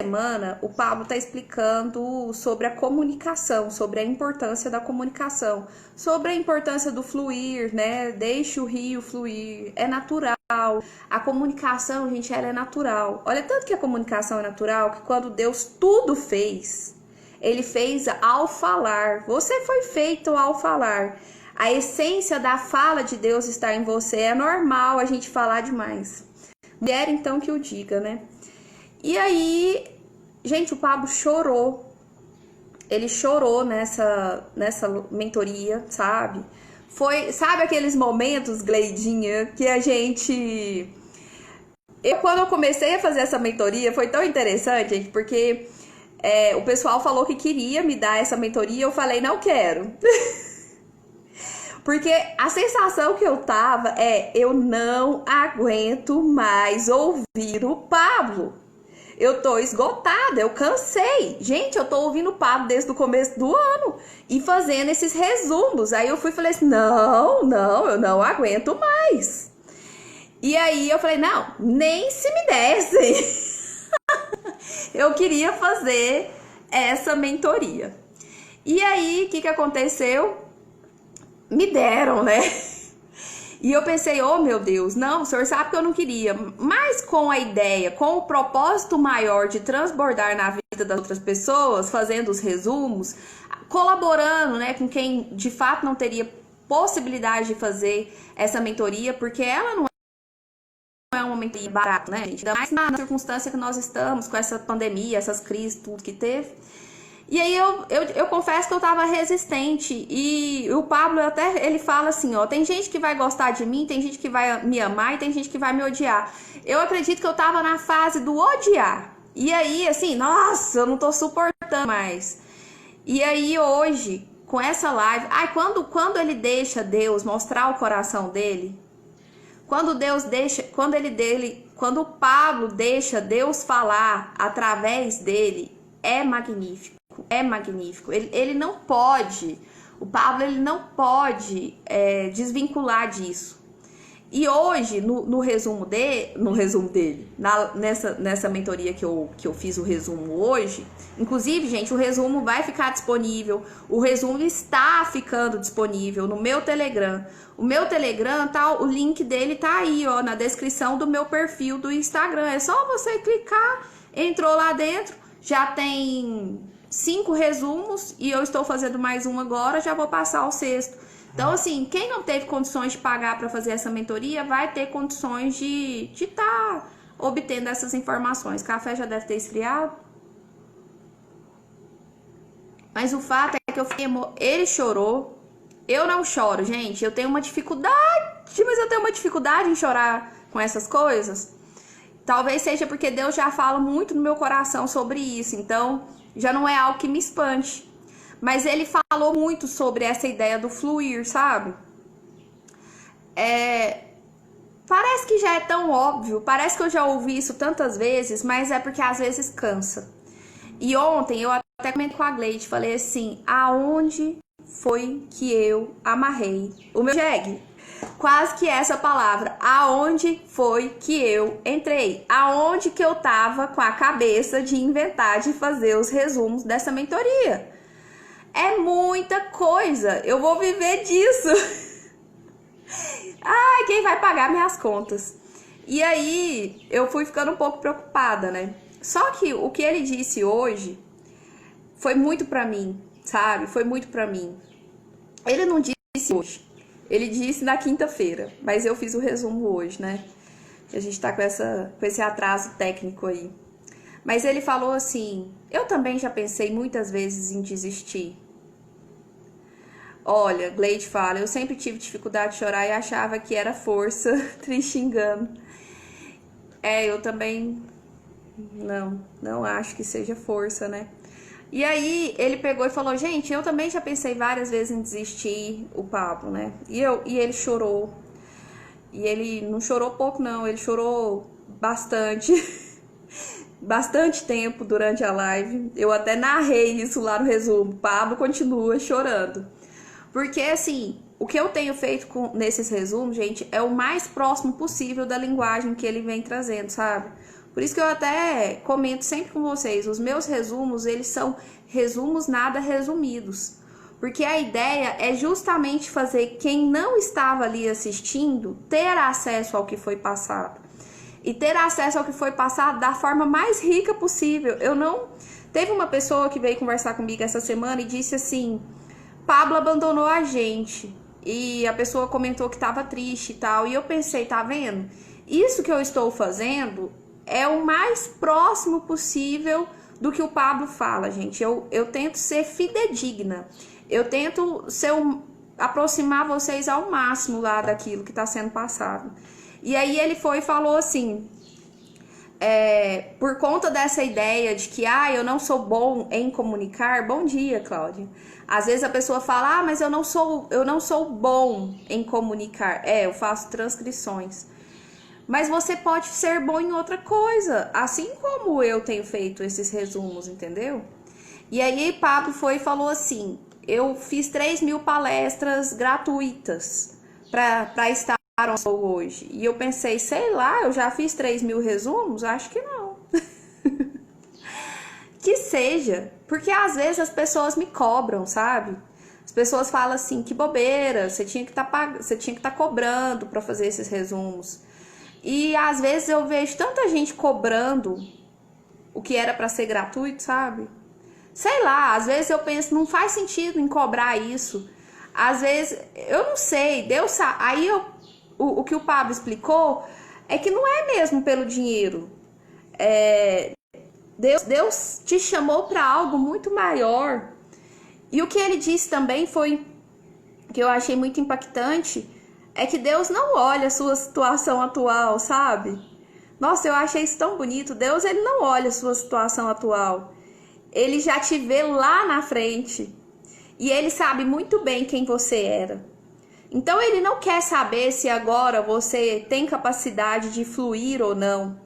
semana, o Pablo está explicando sobre a comunicação, sobre a importância da comunicação, sobre a importância do fluir, né? Deixe o rio fluir, é natural. A comunicação, gente, ela é natural. Olha, tanto que a comunicação é natural, que quando Deus tudo fez, Ele fez ao falar. Você foi feito ao falar. A essência da fala de Deus está em você. É normal a gente falar demais. Mulher, então, que o diga, né? E aí, gente, o Pablo chorou. Ele chorou nessa mentoria, sabe? Sabe aqueles momentos, Gleidinha, que a gente... Quando eu comecei a fazer essa mentoria, foi tão interessante, gente, porque o pessoal falou que queria me dar essa mentoria, eu falei, não quero. Porque a sensação que eu tava eu não aguento mais ouvir o Pablo. Eu tô esgotada, eu cansei. Gente, eu tô ouvindo o Pablo desde o começo do ano e fazendo esses resumos. Aí eu fui e falei assim, não, eu não aguento mais. E aí eu falei, não, nem se me dessem. Eu queria fazer essa mentoria. E aí, o que aconteceu? Me deram, né? E eu pensei, oh meu Deus, não, o senhor sabe que eu não queria. Mas com a ideia, com o propósito maior de transbordar na vida das outras pessoas, fazendo os resumos, colaborando, né, com quem de fato não teria possibilidade de fazer essa mentoria, porque ela não é uma mentoria barata, né, gente? Ainda mais na circunstância que nós estamos, com essa pandemia, essas crises, tudo que teve. E aí eu confesso que eu tava resistente. E o Pablo ele fala assim, ó, tem gente que vai gostar de mim, tem gente que vai me amar e tem gente que vai me odiar. Eu acredito que eu tava na fase do odiar. E aí, assim, nossa, eu não tô suportando mais. E aí hoje, com essa live, quando ele deixa Deus mostrar o coração dele, quando o Pablo deixa Deus falar através dele, é magnífico. É magnífico. Ele não pode, o Pablo ele não pode desvincular disso. E hoje, no resumo dele, nessa mentoria que eu fiz o resumo hoje, inclusive, gente, o resumo vai ficar disponível, o resumo está ficando disponível no meu Telegram. O meu Telegram, o link dele tá aí, ó, na descrição do meu perfil do Instagram. É só você clicar, entrou lá dentro, já tem 5 resumos e eu estou fazendo mais um agora, já vou passar o 6º. Então, assim, quem não teve condições de pagar para fazer essa mentoria vai ter condições de estar obtendo essas informações. O café já deve ter esfriado. Mas o fato é que ele chorou. Eu não choro, gente. Eu tenho uma dificuldade, mas eu tenho uma dificuldade em chorar com essas coisas. Talvez seja porque Deus já fala muito no meu coração sobre isso. Então, já não é algo que me espante. Mas ele falou muito sobre essa ideia do fluir, sabe? Parece que já é tão óbvio, parece que eu já ouvi isso tantas vezes, mas é porque às vezes cansa. E ontem eu até comentei com a Gleide, falei assim, aonde foi que eu amarrei o meu jegue? Quase que essa palavra, aonde foi que eu entrei? Aonde que eu tava com a cabeça de inventar, de fazer os resumos dessa mentoria? É muita coisa, eu vou viver disso. Ai, quem vai pagar minhas contas? E aí, eu fui ficando um pouco preocupada, né? Só que o que ele disse hoje foi muito pra mim, sabe? Foi muito pra mim. Ele não disse hoje, ele disse na quinta-feira, mas eu fiz o resumo hoje, né? A gente tá com esse atraso técnico aí. Mas ele falou assim, eu também já pensei muitas vezes em desistir. Olha, Gleide fala, eu sempre tive dificuldade de chorar e achava que era força, triste engano. Eu também não acho que seja força, né? E aí ele pegou e falou, gente, eu também já pensei várias vezes em desistir, o Pablo, né? E ele chorou. E ele não chorou pouco, não, ele chorou bastante. Bastante tempo durante a live. Eu até narrei isso lá no resumo. Pablo continua chorando. Porque, assim, o que eu tenho feito nesses resumos, gente, é o mais próximo possível da linguagem que ele vem trazendo, sabe? Por isso que eu até comento sempre com vocês, os meus resumos, eles são resumos nada resumidos. Porque a ideia é justamente fazer quem não estava ali assistindo ter acesso ao que foi passado. E ter acesso ao que foi passado da forma mais rica possível. Teve uma pessoa que veio conversar comigo essa semana e disse assim: Pablo abandonou a gente. E a pessoa comentou que estava triste e tal. E eu pensei, tá vendo? Isso que eu estou fazendo é o mais próximo possível do que o Pablo fala, gente. Eu tento ser fidedigna. Eu tento aproximar vocês ao máximo lá daquilo que está sendo passado. E aí ele foi e falou assim, por conta dessa ideia de que eu não sou bom em comunicar. Bom dia, Cláudia. Às vezes a pessoa fala, mas eu não sou bom em comunicar. Eu faço transcrições. Mas você pode ser bom em outra coisa, assim como eu tenho feito esses resumos, entendeu? E aí Pablo foi e falou assim, eu fiz 3.000 palestras gratuitas para estar onde estou hoje. E eu pensei, sei lá, eu já fiz 3.000 resumos? Acho que não. Que seja, porque às vezes as pessoas me cobram, sabe? As pessoas falam assim, que bobeira, você tinha que estar cobrando para fazer esses resumos. E às vezes eu vejo tanta gente cobrando o que era para ser gratuito, sabe? Sei lá, às vezes eu penso, não faz sentido em cobrar isso. Às vezes, eu não sei, Deus sabe. Aí o que o Pablo explicou é que não é mesmo pelo dinheiro. Deus te chamou para algo muito maior. E o que ele disse também foi, que eu achei muito impactante, é que Deus não olha a sua situação atual, sabe? Nossa, eu achei isso tão bonito. Deus, ele não olha a sua situação atual. Ele já te vê lá na frente. E ele sabe muito bem quem você era. Então, ele não quer saber se agora você tem capacidade de fluir ou não.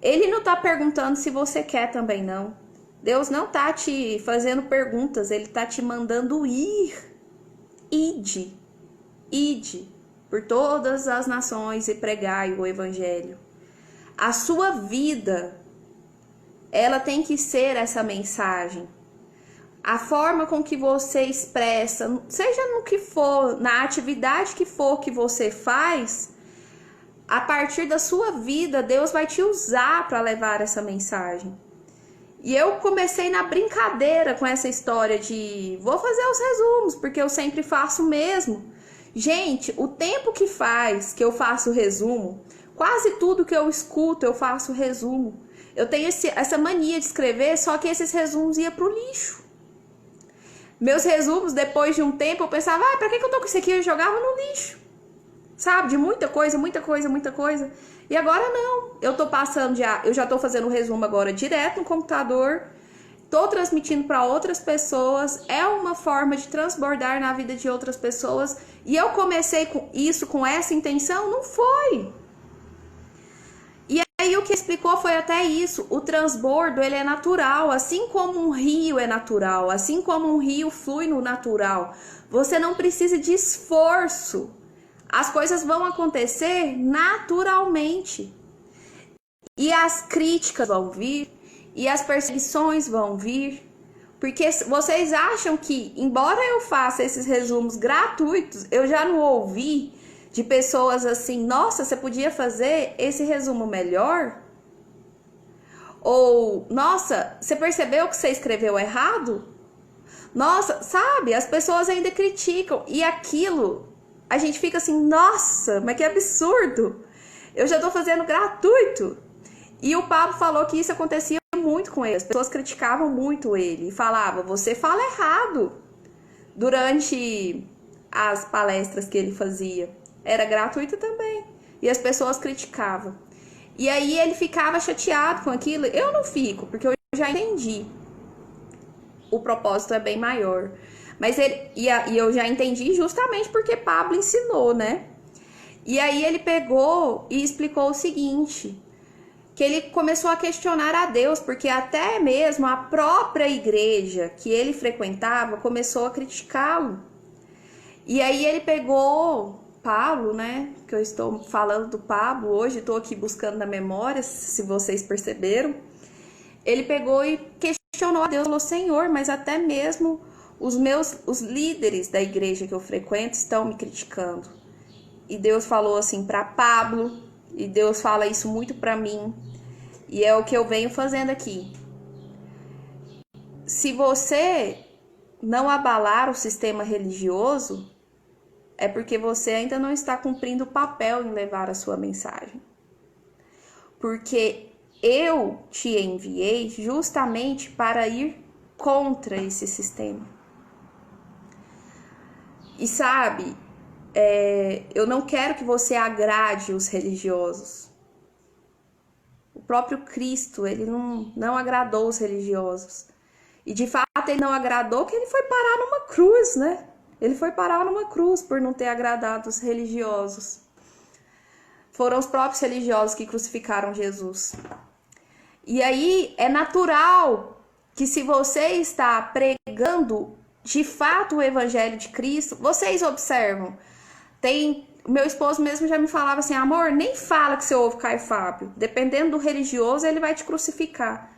Ele não está perguntando se você quer também, não. Deus não está te fazendo perguntas. Ele está te mandando ir. Ide por todas as nações e pregai o evangelho. A sua vida, ela tem que ser essa mensagem. A forma com que você expressa, seja no que for, na atividade que for que você faz, a partir da sua vida, Deus vai te usar para levar essa mensagem. E eu comecei na brincadeira com essa história de vou fazer os resumos, porque eu sempre faço mesmo. Gente, o tempo que faz que eu faço resumo, quase tudo que eu escuto eu faço resumo. Eu tenho essa mania de escrever, só que esses resumos iam pro lixo. Meus resumos, depois de um tempo, eu pensava, pra que eu tô com isso aqui? Eu jogava no lixo. Sabe? De muita coisa. E agora não. Eu já tô fazendo o resumo agora direto no computador. Tô transmitindo para outras pessoas. É uma forma de transbordar na vida de outras pessoas. E eu comecei com isso, com essa intenção? Não foi. E aí o que explicou foi até isso. O transbordo, ele é natural. Assim como um rio é natural. Assim como um rio flui no natural. Você não precisa de esforço. As coisas vão acontecer naturalmente. E as críticas vão vir. E as perseguições vão vir. Porque vocês acham que, embora eu faça esses resumos gratuitos, eu já não ouvi de pessoas assim, nossa, você podia fazer esse resumo melhor? Ou, nossa, você percebeu que você escreveu errado? Nossa, sabe, as pessoas ainda criticam. E aquilo, a gente fica assim, nossa, mas que absurdo. Eu já tô fazendo gratuito. E o Pablo falou que isso acontecia muito com ele. As pessoas criticavam muito ele e falavam, você fala errado. Durante as palestras que ele fazia, era gratuito também. E as pessoas criticavam. E aí ele ficava chateado com aquilo. Eu não fico, porque eu já entendi. O propósito é bem maior. Mas eu já entendi justamente porque Pablo ensinou, né? E aí ele pegou e explicou o seguinte, que ele começou a questionar a Deus, porque até mesmo a própria igreja que ele frequentava começou a criticá-lo. E aí ele pegou, Pablo, né? Que eu estou falando do Pablo hoje, estou aqui buscando na memória, se vocês perceberam. Ele pegou e questionou a Deus, falou: Senhor, mas até mesmo os líderes da igreja que eu frequento estão me criticando. E Deus falou assim para Pablo, e Deus fala isso muito para mim, e é o que eu venho fazendo aqui. Se você não abalar o sistema religioso, é porque você ainda não está cumprindo o papel em levar a sua mensagem. Porque eu te enviei justamente para ir contra esse sistema. E sabe, eu não quero que você agrade os religiosos. O próprio Cristo, ele não agradou os religiosos. E de fato ele não agradou que ele foi parar numa cruz, né? Ele foi parar numa cruz por não ter agradado os religiosos. Foram os próprios religiosos que crucificaram Jesus. E aí é natural que se você está pregando de fato o evangelho de Cristo, vocês observam. Meu esposo mesmo já me falava assim: amor, nem fala que você ouve Caio Fábio. Dependendo do religioso, ele vai te crucificar.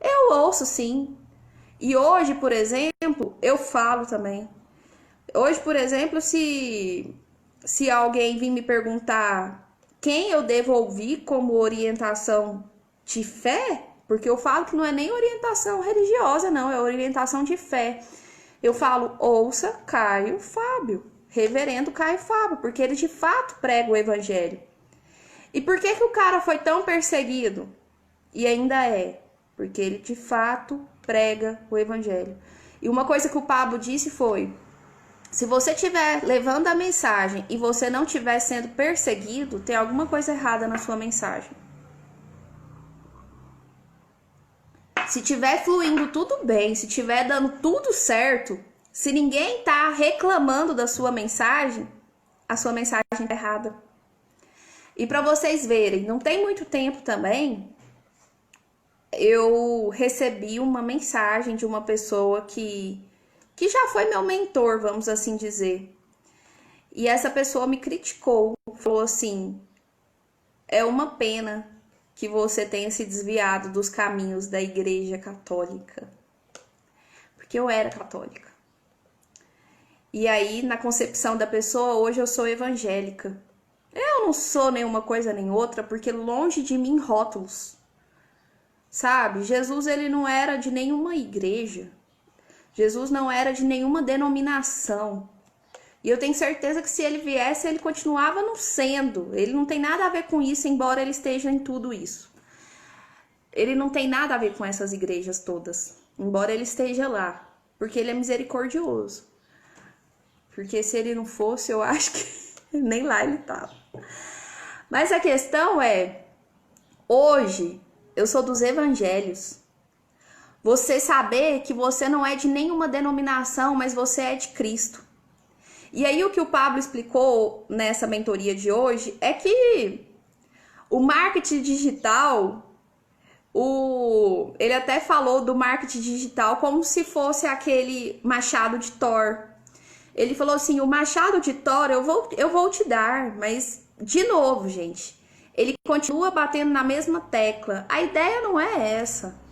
Eu ouço sim. E hoje, por exemplo, eu falo também. Hoje, por exemplo, se alguém vir me perguntar quem eu devo ouvir como orientação de fé, porque eu falo que não é nem orientação religiosa, não, é orientação de fé. Eu falo: ouça Caio Fábio, reverendo Caio Fábio, porque ele de fato prega o evangelho. E por que o cara foi tão perseguido? E ainda é, porque ele de fato prega o evangelho. E uma coisa que o Pablo disse foi: se você estiver levando a mensagem e você não estiver sendo perseguido, tem alguma coisa errada na sua mensagem. Se estiver fluindo tudo bem, se estiver dando tudo certo, se ninguém está reclamando da sua mensagem, a sua mensagem está errada. E para vocês verem, não tem muito tempo também, eu recebi uma mensagem de uma pessoa que já foi meu mentor, vamos assim dizer. E essa pessoa me criticou, falou assim: é uma pena que você tenha se desviado dos caminhos da igreja católica. Porque eu era católica. E aí, na concepção da pessoa, hoje eu sou evangélica. Eu não sou nenhuma coisa nem outra, porque longe de mim rótulos. Sabe? Jesus, ele não era de nenhuma igreja. Jesus não era de nenhuma denominação. E eu tenho certeza que se ele viesse, ele continuava não sendo. Ele não tem nada a ver com isso, embora ele esteja em tudo isso. Ele não tem nada a ver com essas igrejas todas, embora ele esteja lá. Porque ele é misericordioso. Porque se ele não fosse, eu acho que nem lá ele estava. Mas a questão é, hoje, eu sou dos evangelhos. Você saber que você não é de nenhuma denominação, mas você é de Cristo. E aí o que o Pablo explicou nessa mentoria de hoje é que o marketing digital, ele até falou do marketing digital como se fosse aquele machado de Thor. Ele falou assim: o machado de Thor eu vou te dar, mas de novo, gente, ele continua batendo na mesma tecla. A ideia não é essa.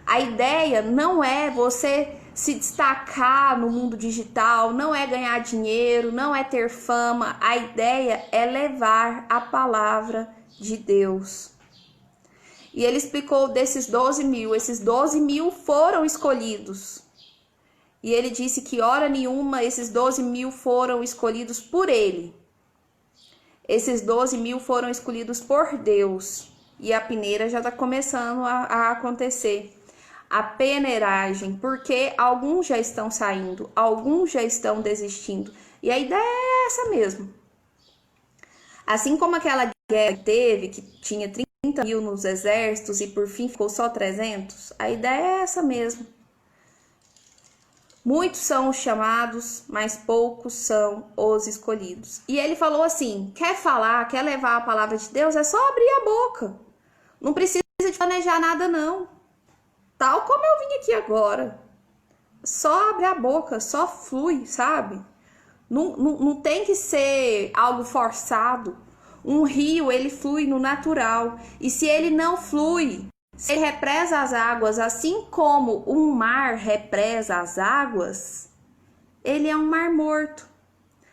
A ideia não é você se destacar no mundo digital, não é ganhar dinheiro, não é ter fama. A ideia é levar a palavra de Deus. E ele explicou desses 12 mil, esses 12 mil foram escolhidos. E ele disse que hora nenhuma esses 12 mil foram escolhidos por ele. Esses 12 mil foram escolhidos por Deus. E a peneira já está começando a acontecer. A peneiragem, porque alguns já estão saindo, alguns já estão desistindo. E a ideia é essa mesmo. Assim como aquela guerra que teve, que tinha 30 mil nos exércitos e por fim ficou só 300, a ideia é essa mesmo. Muitos são os chamados, mas poucos são os escolhidos. E ele falou assim: quer falar, quer levar a palavra de Deus, é só abrir a boca. Não precisa de planejar nada não. Tal como eu vim aqui agora. Só abre a boca, só flui, sabe? Não tem que ser algo forçado. Um rio, ele flui no natural. E se ele não flui, se ele represa as águas, assim como um mar represa as águas, ele é um mar morto.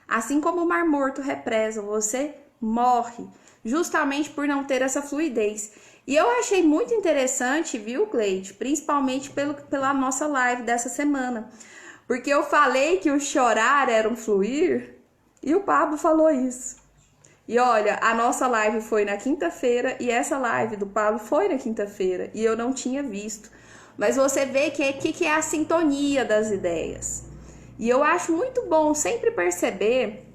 Assim como o mar morto represa, você morre, justamente por não ter essa fluidez. E eu achei muito interessante, viu, Cleide? Principalmente pela nossa live dessa semana. Porque eu falei que o chorar era um fluir, e o Pablo falou isso. E olha, a nossa live foi na quinta-feira, e essa live do Pablo foi na quinta-feira, e eu não tinha visto. Mas você vê que é a sintonia das ideias. E eu acho muito bom sempre perceber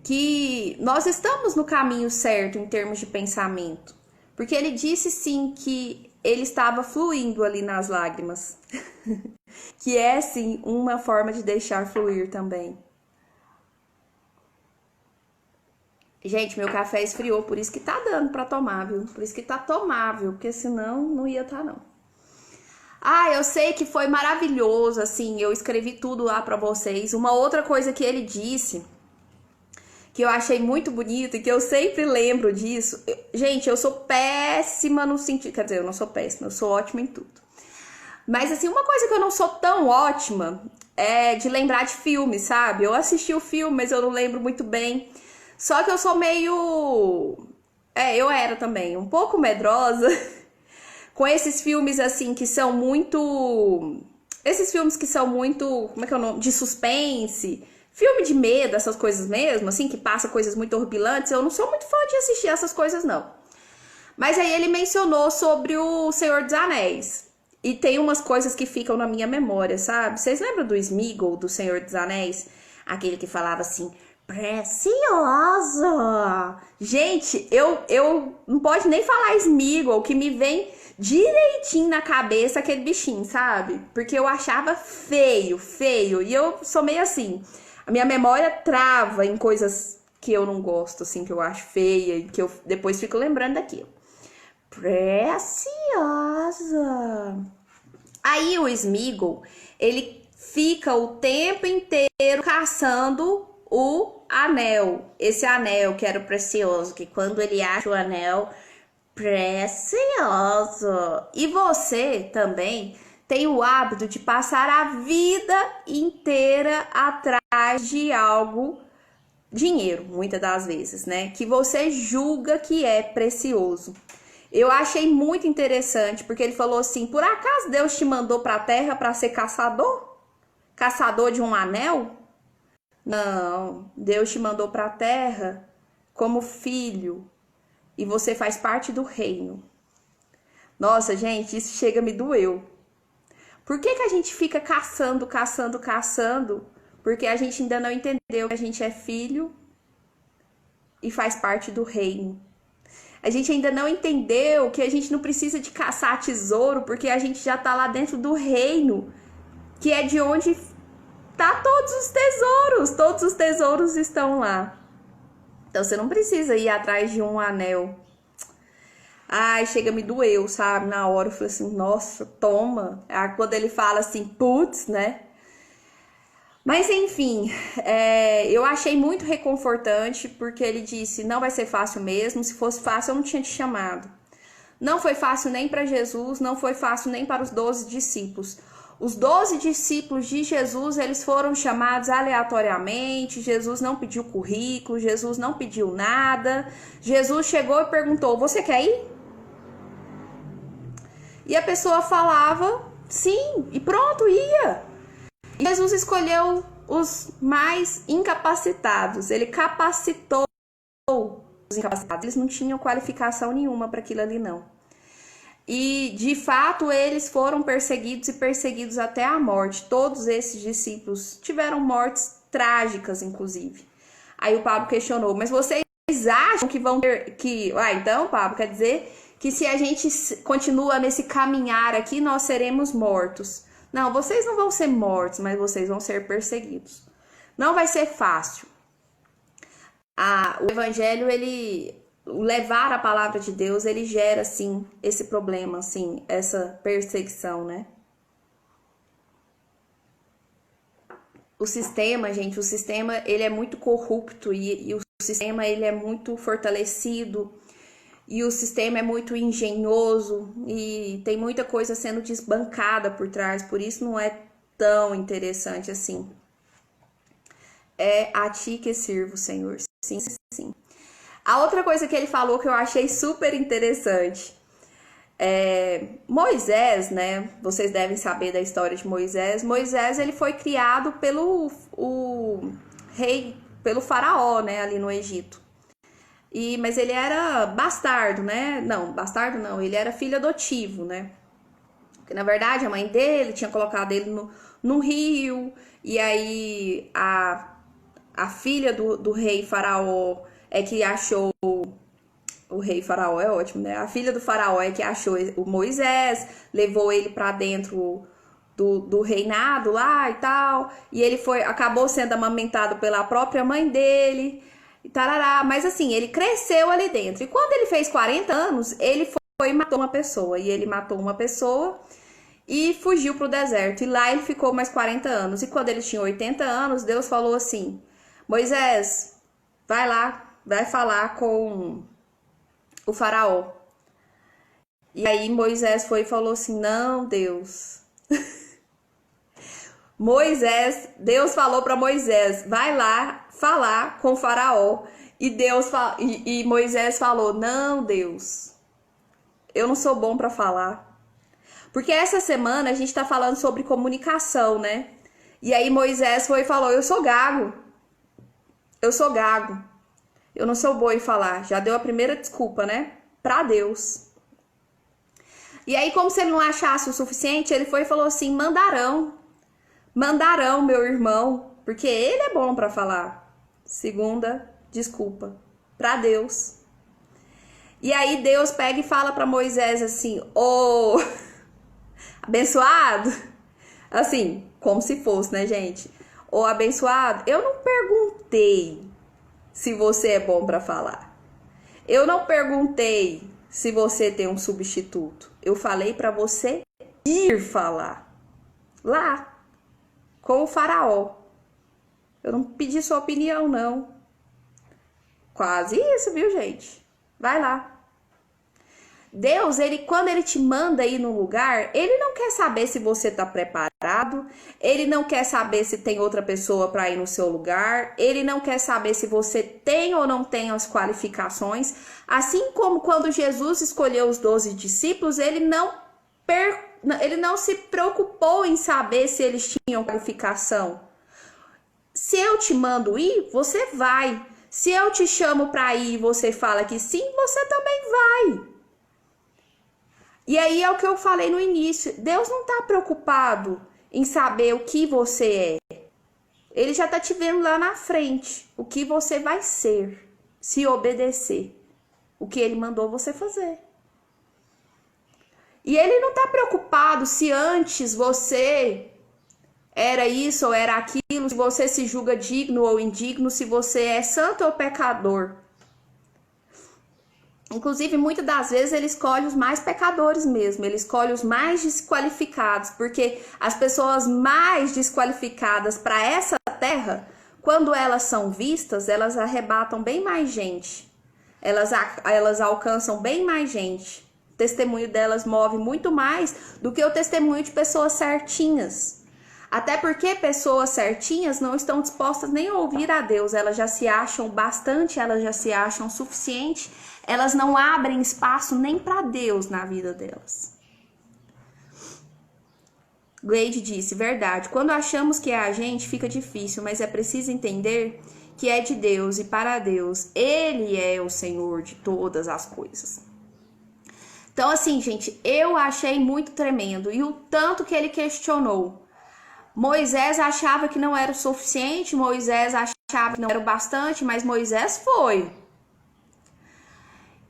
que nós estamos no caminho certo em termos de pensamento. Porque ele disse sim que ele estava fluindo ali nas lágrimas. Que é sim uma forma de deixar fluir também. Gente, meu café esfriou, por isso que tá dando pra tomar, viu? Por isso que tá tomável, porque senão não ia tá não. Ah, eu sei que foi maravilhoso, assim, eu escrevi tudo lá pra vocês. Uma outra coisa que ele disse, que eu achei muito bonito e que eu sempre lembro disso. Gente, eu sou péssima no sentido... Quer dizer, eu não sou péssima, eu sou ótima em tudo. Mas, assim, uma coisa que eu não sou tão ótima é de lembrar de filme, sabe? Eu assisti o filme, mas eu não lembro muito bem. Só que eu sou meio... eu era também um pouco medrosa com esses filmes, assim, que são muito... Esses filmes que são muito... Como é que é o nome? De suspense... Filme de medo, essas coisas mesmo, assim, que passa coisas muito horripilantes, eu não sou muito fã de assistir essas coisas, não. Mas aí ele mencionou sobre o Senhor dos Anéis. E tem umas coisas que ficam na minha memória, sabe? Vocês lembram do Sméagol, do Senhor dos Anéis? Aquele que falava assim, preciosa! Gente, eu não pode nem falar Sméagol, que me vem direitinho na cabeça aquele bichinho, sabe? Porque eu achava feio, feio. E eu sou meio assim... A minha memória trava em coisas que eu não gosto, assim, que eu acho feia e que eu depois fico lembrando daquilo. Preciosa! Aí o Sméagol, ele fica o tempo inteiro caçando o anel. Esse anel que era o precioso, que quando ele acha o anel, precioso! E você também... tem o hábito de passar a vida inteira atrás de algo, dinheiro, muitas das vezes, né? Que você julga que é precioso. Eu achei muito interessante, porque ele falou assim, por acaso Deus te mandou para a terra para ser caçador? Caçador de um anel? Não, Deus te mandou para a terra como filho, e você faz parte do reino. Nossa, gente, isso chega me doeu. Por que a gente fica caçando? Porque a gente ainda não entendeu que a gente é filho e faz parte do reino. A gente ainda não entendeu que a gente não precisa de caçar tesouro, porque a gente já tá lá dentro do reino, que é de onde tá todos os tesouros estão lá. Então você não precisa ir atrás de um anel. Ai, chega, me doeu, sabe? Na hora eu falei assim, nossa, toma. Quando ele fala assim, putz, né? Mas enfim, eu achei muito reconfortante, porque ele disse, não vai ser fácil mesmo, se fosse fácil eu não tinha te chamado. Não foi fácil nem para Jesus, não foi fácil nem para os 12 discípulos. Os 12 discípulos de Jesus, eles foram chamados aleatoriamente, Jesus não pediu currículo, Jesus não pediu nada. Jesus chegou e perguntou, você quer ir? E a pessoa falava sim, e pronto, ia. E Jesus escolheu os mais incapacitados, ele capacitou os incapacitados. Eles não tinham qualificação nenhuma para aquilo ali, não. E, de fato, eles foram perseguidos e perseguidos até a morte. Todos esses discípulos tiveram mortes trágicas, inclusive. Aí o Pablo questionou, mas vocês acham que vão ter... então, Pablo, quer dizer... que se a gente continua nesse caminhar aqui, nós seremos mortos. Não, vocês não vão ser mortos, mas vocês vão ser perseguidos. Não vai ser fácil. O evangelho, levar a palavra de Deus, ele gera, assim, esse problema, assim, essa perseguição, né? o sistema, gente, o sistema ele é muito corrupto e o sistema ele é muito fortalecido e o sistema é muito engenhoso e tem muita coisa sendo desbancada por trás, por isso não é tão interessante assim. É a ti que sirvo, Senhor. Sim, sim. A outra coisa que ele falou que eu achei super interessante Moisés, né? Vocês devem saber da história de Moisés. Moisés, ele foi criado pelo rei, pelo faraó, né? Ali no Egito. Mas ele era bastardo, né? Não, bastardo não. Ele era filho adotivo, né? Porque, na verdade, a mãe dele tinha colocado ele no rio. E aí, a filha do rei faraó é que achou... O rei faraó é ótimo, né? A filha do faraó é que achou o Moisés, levou ele para dentro do reinado lá e tal. E ele acabou sendo amamentado pela própria mãe dele. E tarará. Mas assim, ele cresceu ali dentro. E quando ele fez 40 anos, ele foi e matou uma pessoa. E ele matou uma pessoa e fugiu pro deserto. E lá ele ficou mais 40 anos. E quando ele tinha 80 anos, Deus falou assim: Moisés, vai lá, vai falar com o faraó. E aí Moisés foi e falou assim: não, Deus. Deus falou para Moisés: vai lá falar com o faraó. E Moisés falou: não, Deus, eu não sou bom para falar. Porque essa semana a gente tá falando sobre comunicação, né? E aí Moisés foi e falou: eu sou gago. Eu sou gago. Eu não sou boa em falar. Já deu a primeira desculpa, né? Pra Deus. E aí, como se ele não achasse o suficiente, ele foi e falou assim: mandarão. Mandarão, meu irmão. Porque ele é bom pra falar. Segunda desculpa. Pra Deus. E aí, Deus pega e fala pra Moisés assim: ô, abençoado. Assim, como se fosse, né, gente? Ô, abençoado, eu não perguntei se você é bom para falar. Eu não perguntei se você tem um substituto. Eu falei para você ir falar lá com o faraó. Eu não pedi sua opinião, não. Quase isso, viu, gente? Vai lá. Deus, quando ele te manda ir num lugar, ele não quer saber se você tá preparado, ele não quer saber se tem outra pessoa para ir no seu lugar, ele não quer saber se você tem ou não tem as qualificações. Assim como quando Jesus escolheu os 12 discípulos, ele não se preocupou em saber se eles tinham qualificação. Se eu te mando ir, você vai. Se eu te chamo para ir e você fala que sim, você também vai. E aí é o que eu falei no início. Deus não está preocupado em saber o que você é. Ele já está te vendo lá na frente. O que você vai ser se obedecer o que ele mandou você fazer. E ele não está preocupado se antes você era isso ou era aquilo, se você se julga digno ou indigno, se você é santo ou pecador. Inclusive, muitas das vezes ele escolhe os mais pecadores mesmo, ele escolhe os mais desqualificados, porque as pessoas mais desqualificadas para essa terra, quando elas são vistas, elas arrebatam bem mais gente, elas alcançam bem mais gente. O testemunho delas move muito mais do que o testemunho de pessoas certinhas. Até porque pessoas certinhas não estão dispostas nem a ouvir a Deus, elas já se acham bastante, elas já se acham suficiente. Elas não abrem espaço nem para Deus na vida delas. Gleide disse, verdade, quando achamos que é a gente, fica difícil, mas é preciso entender que é de Deus e para Deus. Ele é o Senhor de todas as coisas. Então, assim, gente, eu achei muito tremendo. E o tanto que ele questionou. Moisés achava que não era o suficiente, Moisés achava que não era o bastante, mas Moisés foi.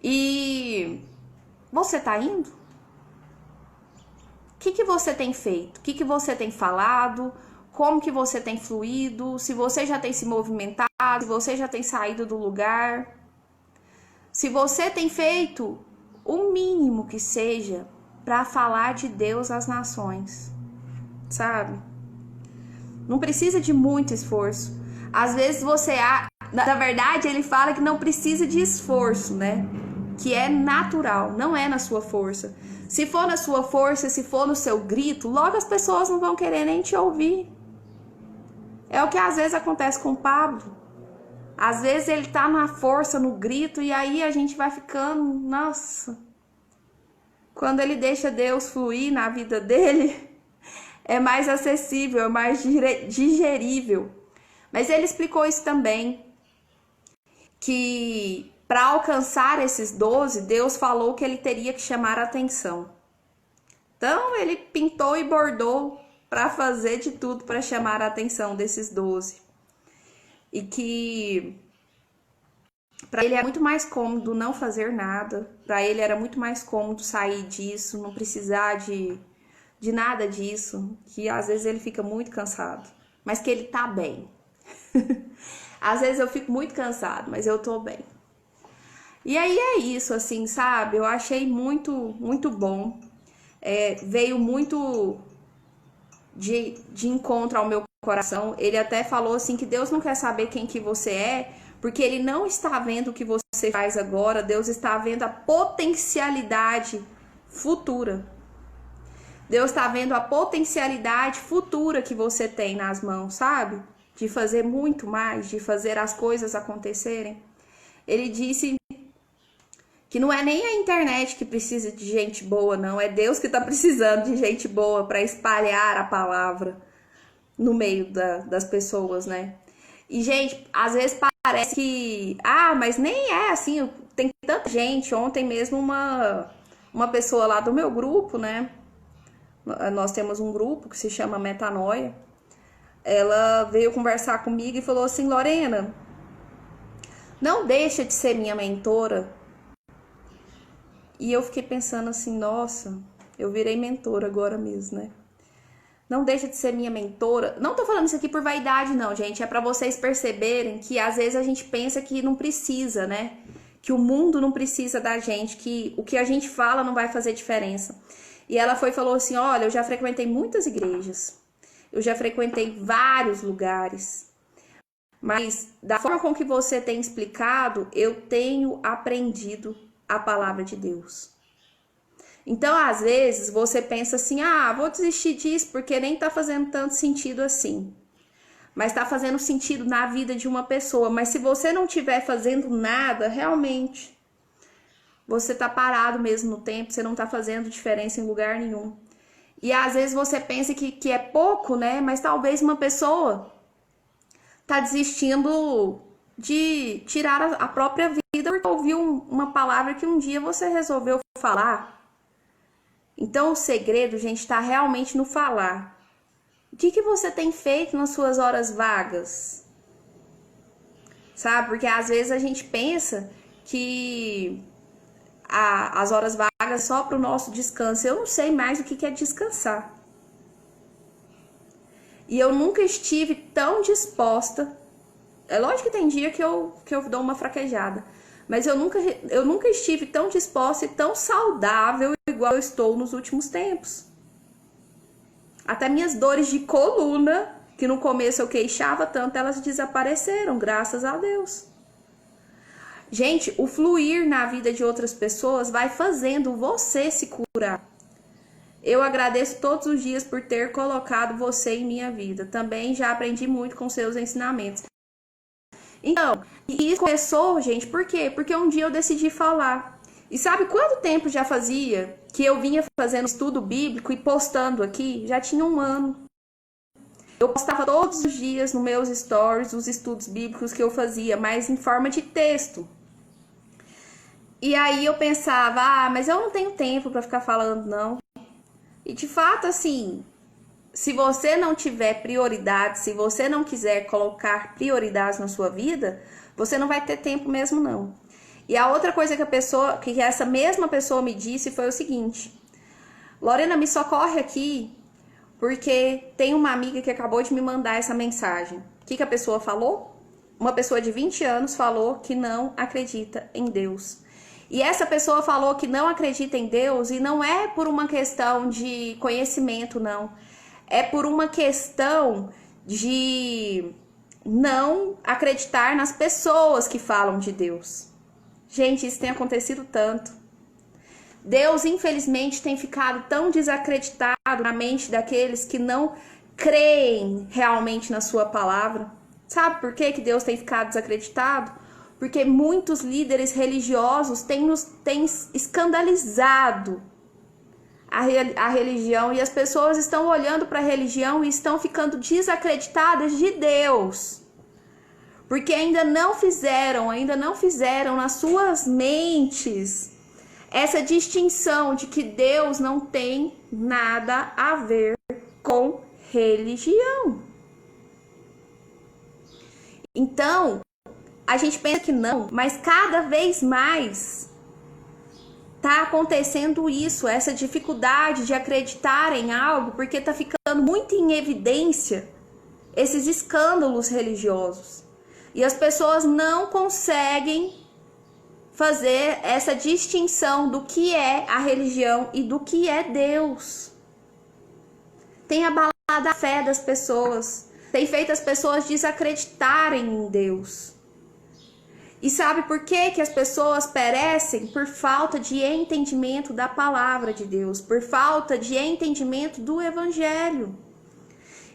E você tá indo? O que você tem feito? O que você tem falado? Como que você tem fluído? Se você já tem se movimentado? Se você já tem saído do lugar? Se você tem feito o mínimo que seja para falar de Deus às nações, sabe? Não precisa de muito esforço. Às vezes na verdade, ele fala que não precisa de esforço, né? Que é natural, não é na sua força. Se for na sua força, se for no seu grito, logo as pessoas não vão querer nem te ouvir. É o que às vezes acontece com o Pablo. Às vezes ele tá na força, no grito, e aí a gente vai ficando, nossa. Quando ele deixa Deus fluir na vida dele, é mais acessível, é mais digerível. Mas ele explicou isso também, que para alcançar esses 12, Deus falou que ele teria que chamar a atenção. Então ele pintou e bordou para fazer de tudo para chamar a atenção desses 12. E que para ele era muito mais cômodo não fazer nada, para ele era muito mais cômodo sair disso, não precisar de nada disso, que às vezes ele fica muito cansado, mas que ele tá bem. Às vezes eu fico muito cansado, mas eu tô bem. E aí é isso, assim, sabe? Eu achei muito, muito bom. Veio muito de encontro ao meu coração. Ele até falou assim que Deus não quer saber quem que você é, porque ele não está vendo o que você faz agora, Deus está vendo a potencialidade futura. Deus está vendo a potencialidade futura que você tem nas mãos, sabe? De fazer muito mais, de fazer as coisas acontecerem. Ele disse que não é nem a internet que precisa de gente boa, não. É Deus que está precisando de gente boa para espalhar a palavra no meio das pessoas, né? E, gente, às vezes parece que... mas nem é assim, tem tanta gente. Ontem mesmo uma pessoa lá do meu grupo, né? Nós temos um grupo que se chama Metanoia. Ela veio conversar comigo e falou assim: Lorena, não deixa de ser minha mentora. E eu fiquei pensando assim, nossa, eu virei mentora agora mesmo, né? Não deixa de ser minha mentora. Não tô falando isso aqui por vaidade, não, gente. É pra vocês perceberem que às vezes a gente pensa que não precisa, né? Que o mundo não precisa da gente, que o que a gente fala não vai fazer diferença. E ela falou assim: olha, eu já frequentei muitas igrejas. Eu já frequentei vários lugares. Mas da forma com que você tem explicado, eu tenho aprendido a palavra de Deus. Então, às vezes, você pensa assim: vou desistir disso porque nem tá fazendo tanto sentido assim. Mas tá fazendo sentido na vida de uma pessoa. Mas se você não estiver fazendo nada, realmente, você tá parado mesmo no tempo, você não tá fazendo diferença em lugar nenhum. E às vezes você pensa que é pouco, né? Mas talvez uma pessoa tá desistindo de tirar a própria vida porque ouviu uma palavra que um dia você resolveu falar. Então o segredo, gente, está realmente no falar. O que você tem feito nas suas horas vagas? Sabe? Porque às vezes a gente pensa que as horas vagas só para o nosso descanso. Eu não sei mais o que é descansar. E eu nunca estive tão disposta. É lógico que tem dia que eu dou uma fraquejada. Mas eu nunca estive tão disposta e tão saudável igual eu estou nos últimos tempos. Até minhas dores de coluna, que no começo eu queixava tanto, elas desapareceram, graças a Deus. Gente, o fluir na vida de outras pessoas vai fazendo você se curar. Eu agradeço todos os dias por ter colocado você em minha vida. Também já aprendi muito com seus ensinamentos. Então, e isso começou, gente, por quê? Porque um dia eu decidi falar. E sabe quanto tempo já fazia que eu vinha fazendo estudo bíblico e postando aqui? Já tinha um ano. Eu postava todos os dias nos meus stories os estudos bíblicos que eu fazia, mas em forma de texto. E aí eu pensava, mas eu não tenho tempo para ficar falando, não. E de fato, assim, se você não tiver prioridade, se você não quiser colocar prioridades na sua vida, você não vai ter tempo mesmo, não. E a outra coisa que essa mesma pessoa me disse foi o seguinte: Lorena, me socorre aqui, porque tem uma amiga que acabou de me mandar essa mensagem. O que a pessoa falou? Uma pessoa de 20 anos falou que não acredita em Deus. E essa pessoa falou que não acredita em Deus e não é por uma questão de conhecimento, não. É por uma questão de não acreditar nas pessoas que falam de Deus. Gente, isso tem acontecido tanto. Deus, infelizmente, tem ficado tão desacreditado na mente daqueles que não creem realmente na sua palavra. Sabe por que Deus tem ficado desacreditado? Porque muitos líderes religiosos têm escandalizado a religião, e as pessoas estão olhando para a religião e estão ficando desacreditadas de Deus. Porque ainda não fizeram nas suas mentes essa distinção de que Deus não tem nada a ver com religião. Então, a gente pensa que não, mas cada vez mais tá acontecendo isso, essa dificuldade de acreditar em algo, porque tá ficando muito em evidência esses escândalos religiosos. E as pessoas não conseguem fazer essa distinção do que é a religião e do que é Deus. Tem abalado a fé das pessoas, tem feito as pessoas desacreditarem em Deus. E sabe por que as pessoas perecem? Por falta de entendimento da palavra de Deus, por falta de entendimento do evangelho.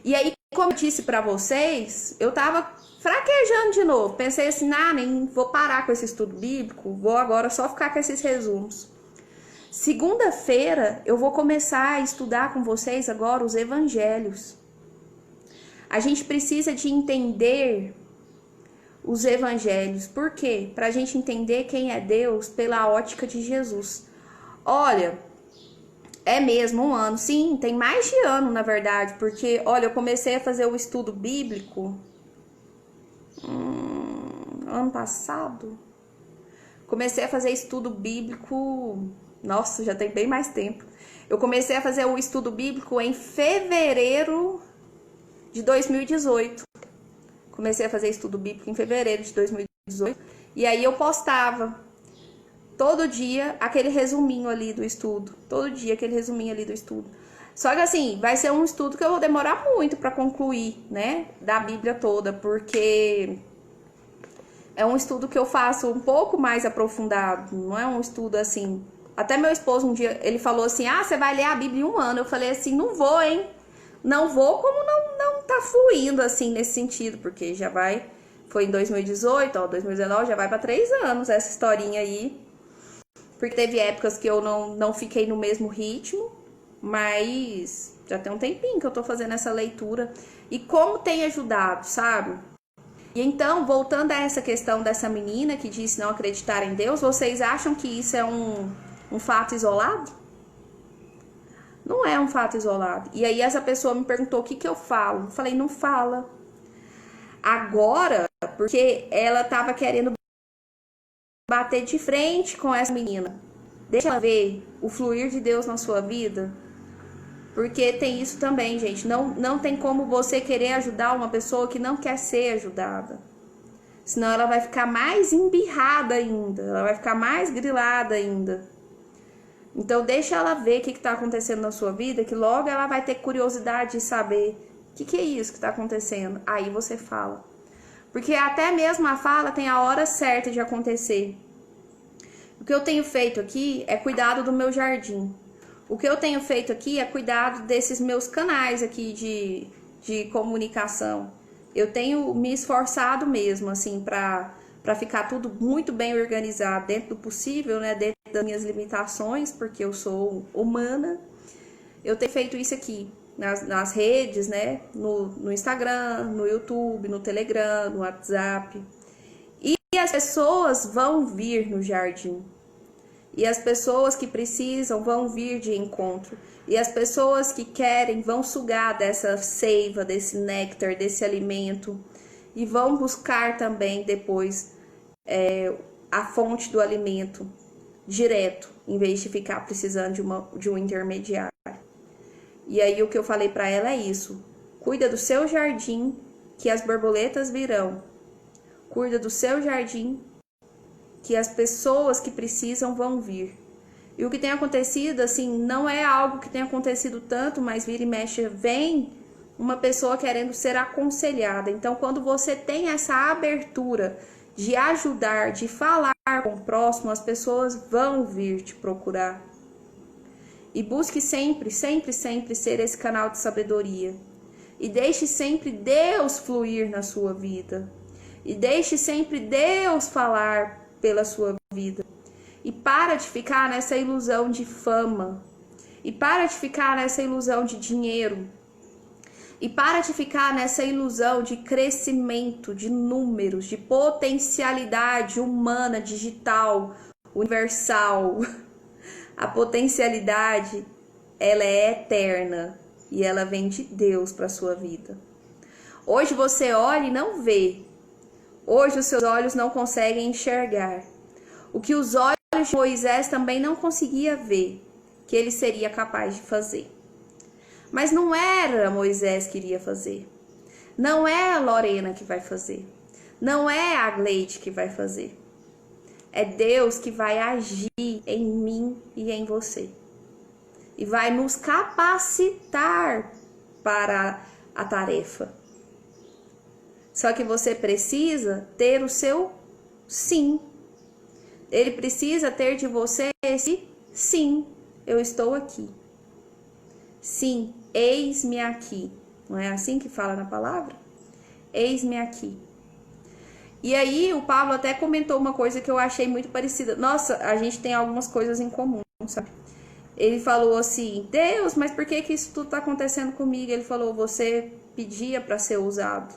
E aí, como eu disse para vocês, eu tava fraquejando de novo. Pensei assim, nem vou parar com esse estudo bíblico, vou agora só ficar com esses resumos. Segunda-feira eu vou começar a estudar com vocês agora os evangelhos. A gente precisa de entender os evangelhos. Por quê? Para a gente entender quem é Deus pela ótica de Jesus. Olha, é mesmo um ano. Sim, tem mais de ano, na verdade. Porque, olha, eu comecei a fazer o estudo bíblico ano passado. Comecei a fazer estudo bíblico... Nossa, já tem bem mais tempo. Eu comecei a fazer o estudo bíblico em fevereiro de 2018. Comecei a fazer estudo bíblico em fevereiro de 2018. E aí eu postava todo dia aquele resuminho ali do estudo. Todo dia aquele resuminho ali do estudo. Só que assim, vai ser um estudo que eu vou demorar muito para concluir, né? Da Bíblia toda. Porque é um estudo que eu faço um pouco mais aprofundado. Não é um estudo assim... Até meu esposo um dia, ele falou assim, você vai ler a Bíblia em um ano. Eu falei assim, não vou, hein? Não vou, como não tá fluindo assim nesse sentido, porque já foi em 2018, 2019, já vai para 3 anos essa historinha aí. Porque teve épocas que eu não fiquei no mesmo ritmo, mas já tem um tempinho que eu tô fazendo essa leitura. E como tem ajudado, sabe? E então, voltando a essa questão dessa menina que disse não acreditar em Deus, vocês acham que isso é um fato isolado? Não é um fato isolado. E aí essa pessoa me perguntou o que eu falo. Eu falei, não fala. Agora, porque ela tava querendo bater de frente com essa menina. Deixa ela ver o fluir de Deus na sua vida. Porque tem isso também, gente. Não tem como você querer ajudar uma pessoa que não quer ser ajudada. Senão ela vai ficar mais embirrada ainda. Ela vai ficar mais grilada ainda. Então deixa ela ver o que está acontecendo na sua vida, que logo ela vai ter curiosidade de saber o que é isso que está acontecendo. Aí você fala. Porque até mesmo a fala tem a hora certa de acontecer. O que eu tenho feito aqui é cuidado do meu jardim. O que eu tenho feito aqui é cuidado desses meus canais aqui de comunicação. Eu tenho me esforçado mesmo, assim, para ficar tudo muito bem organizado dentro do possível, né? Dentro das minhas limitações, porque eu sou humana. Eu tenho feito isso aqui, nas redes, né? No Instagram, no YouTube, no Telegram, no WhatsApp. E as pessoas vão vir no jardim. E as pessoas que precisam vão vir de encontro. E as pessoas que querem vão sugar dessa seiva, desse néctar, desse alimento. E vão buscar também depois a fonte do alimento direto, em vez de ficar precisando de um intermediário. E aí o que eu falei para ela é isso. Cuida do seu jardim, que as borboletas virão. Cuida do seu jardim, que as pessoas que precisam vão vir. E o que tem acontecido, assim, não é algo que tem acontecido tanto, mas vira e mexe, vem uma pessoa querendo ser aconselhada. Então, quando você tem essa abertura de ajudar, de falar com o próximo, as pessoas vão vir te procurar. E busque sempre, sempre, sempre ser esse canal de sabedoria. E deixe sempre Deus fluir na sua vida. E deixe sempre Deus falar pela sua vida. E para de ficar nessa ilusão de fama. E para de ficar nessa ilusão de dinheiro. E para de ficar nessa ilusão de crescimento, de números, de potencialidade humana, digital, universal. A potencialidade, ela é eterna e ela vem de Deus para a sua vida. Hoje você olha e não vê. Hoje os seus olhos não conseguem enxergar. O que os olhos de Moisés também não conseguia ver, que ele seria capaz de fazer. Mas não era Moisés que iria fazer. Não é a Lorena que vai fazer. Não é a Gleide que vai fazer. É Deus que vai agir em mim e em você. E vai nos capacitar para a tarefa. Só que você precisa ter o seu sim. Ele precisa ter de você esse sim. Eu estou aqui. Sim, eis-me aqui. Não é assim que fala na palavra? Eis-me aqui. E aí o Pablo até comentou uma coisa que eu achei muito parecida. Nossa, a gente tem algumas coisas em comum, sabe? Ele falou assim, Deus, mas por que isso tudo tá acontecendo comigo? Ele falou, você pedia para ser usado.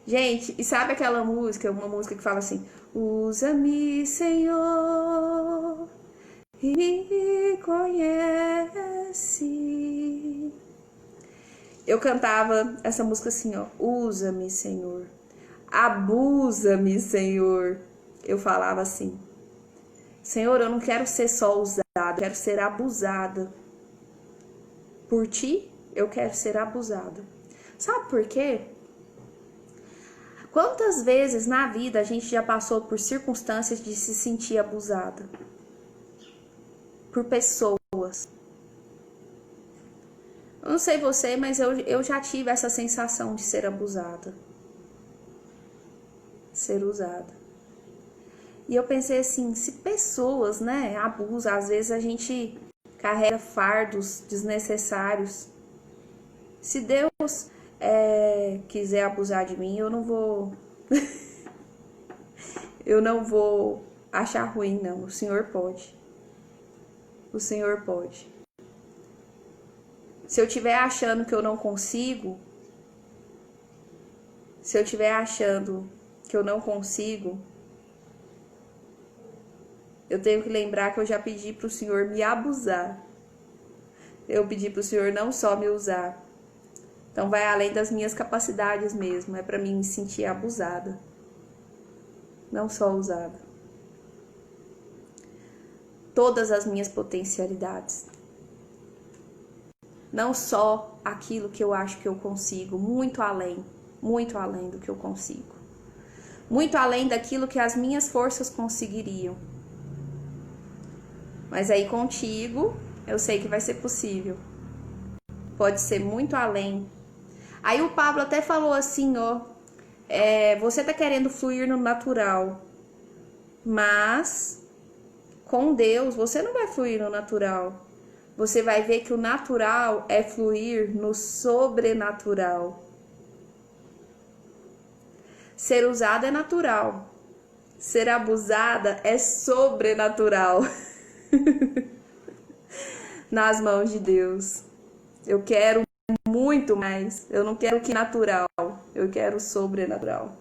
Gente, e sabe aquela música, uma música que fala assim, usa-me, Senhor, e me conhece. Eu cantava essa música assim, ó, usa-me, Senhor. Abusa-me, Senhor. Eu falava assim, Senhor, eu não quero ser só usada, eu quero ser abusada. Por ti, eu quero ser abusada. Sabe por quê? Quantas vezes na vida a gente já passou por circunstâncias de se sentir abusada? Por pessoas. Eu não sei você, mas eu já tive essa sensação de ser abusada. Ser usada. E eu pensei assim, se pessoas, né, abusam, às vezes a gente carrega fardos desnecessários. Se Deus quiser abusar de mim, eu não vou eu não vou achar ruim, não. O Senhor pode. O Senhor pode. Se eu estiver achando que eu não consigo, se eu estiver achando que eu não consigo, eu tenho que lembrar que eu já pedi para o Senhor me abusar. Eu pedi para o Senhor não só me usar. Então vai além das minhas capacidades mesmo. É para mim me sentir abusada. Não só usada. Todas as minhas potencialidades. Não só aquilo que eu acho que eu consigo. Muito além do que eu consigo. Muito além daquilo que as minhas forças conseguiriam. Mas aí contigo, eu sei que vai ser possível. Pode ser muito além. Aí o Pablo até falou assim, ó. Você tá querendo fluir no natural. Mas com Deus, você não vai fluir no natural. Você vai ver que o natural é fluir no sobrenatural. Ser usada é natural. Ser abusada é sobrenatural. Nas mãos de Deus. Eu quero muito mais. Eu não quero que natural. Eu quero sobrenatural.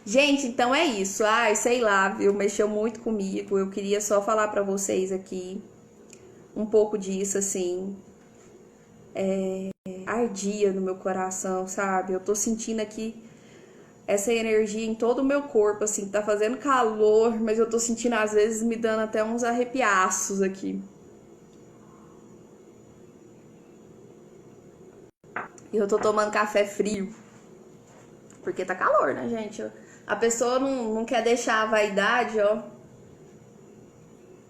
Gente, então é isso. Ai, sei lá, viu? Mexeu muito comigo. Eu queria só falar pra vocês aqui um pouco disso, assim. Ardia no meu coração, sabe? Eu tô sentindo aqui essa energia em todo o meu corpo, assim. Tá fazendo calor, mas eu tô sentindo, às vezes, me dando até uns arrepiaços aqui. E eu tô tomando café frio. Porque tá calor, né, gente? A pessoa não quer deixar a vaidade, ó.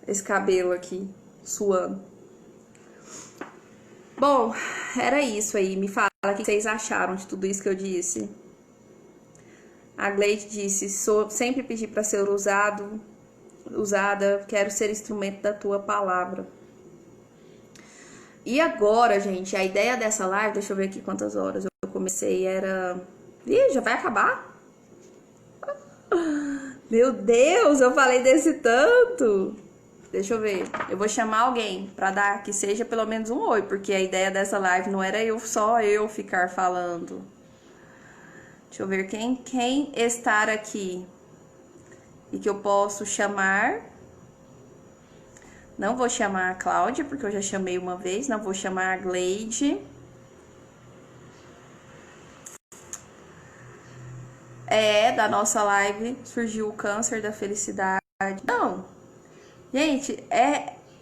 Esse cabelo aqui, suando. Bom, era isso aí. Me fala o que vocês acharam de tudo isso que eu disse. A Gleide disse: sempre pedi para ser usada, quero ser instrumento da tua palavra. E agora, gente, a ideia dessa live, deixa eu ver aqui quantas horas eu comecei, era... Ih, já vai acabar? Meu Deus, eu falei desse tanto. Deixa eu ver, eu vou chamar alguém pra dar que seja pelo menos um oi, porque a ideia dessa live não era só eu ficar falando. Deixa eu ver quem estar aqui e que eu posso chamar. Não vou chamar a Cláudia, porque eu já chamei uma vez. Não vou chamar a Gleide. Da nossa live surgiu o câncer da felicidade. Não, gente,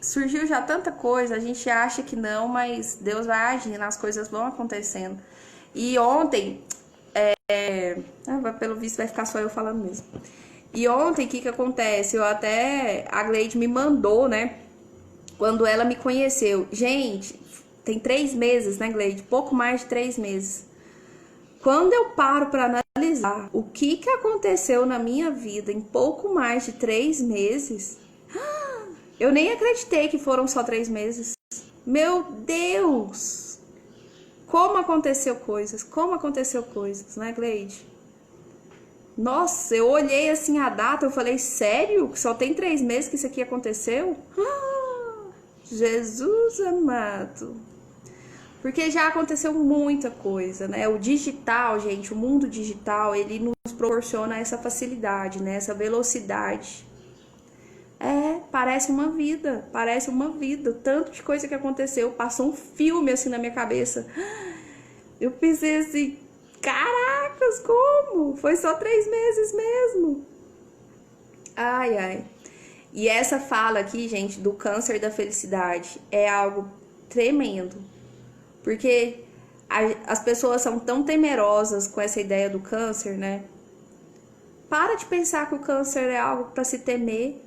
surgiu já tanta coisa. A gente acha que não, mas Deus vai agindo, as coisas vão acontecendo. E ontem, pelo visto vai ficar só eu falando mesmo. E ontem, o que acontece? A Gleide me mandou, né? Quando ela me conheceu. Gente, tem 3 meses, né, Gleide? Pouco mais de 3 meses. Quando eu paro para analisar o que aconteceu na minha vida em pouco mais de 3 meses, eu nem acreditei que foram só 3 meses. Meu Deus! Como aconteceu coisas, né, Gleide? Nossa, eu olhei assim a data, eu falei, sério? Que só tem 3 meses que isso aqui aconteceu? Jesus amado. Porque já aconteceu muita coisa, né? O digital, gente, o mundo digital, ele nos proporciona essa facilidade, né? Essa velocidade. Parece uma vida. O tanto de coisa que aconteceu, passou um filme assim na minha cabeça. Eu pensei assim, caracas, como? Foi só 3 meses mesmo. Ai, ai. E essa fala aqui, gente, do câncer da felicidade é algo tremendo. Porque as pessoas são tão temerosas com essa ideia do câncer, né? Para de pensar que o câncer é algo para se temer.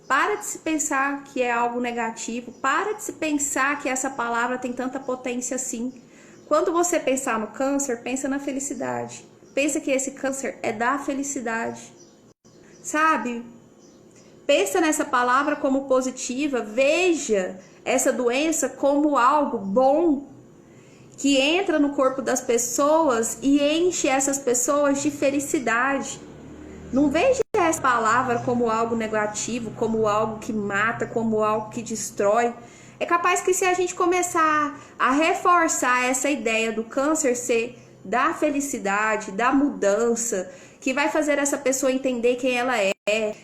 Para de se pensar que é algo negativo. Para de se pensar que essa palavra tem tanta potência assim. Quando você pensar no câncer, pensa na felicidade. Pensa que esse câncer é da felicidade. Sabe? Pensa nessa palavra como positiva. Veja essa doença como algo bom que entra no corpo das pessoas e enche essas pessoas de felicidade. Não veja essa palavra como algo negativo, como algo que mata, como algo que destrói. É capaz que se a gente começar a reforçar essa ideia do câncer ser da felicidade, da mudança, que vai fazer essa pessoa entender quem ela é,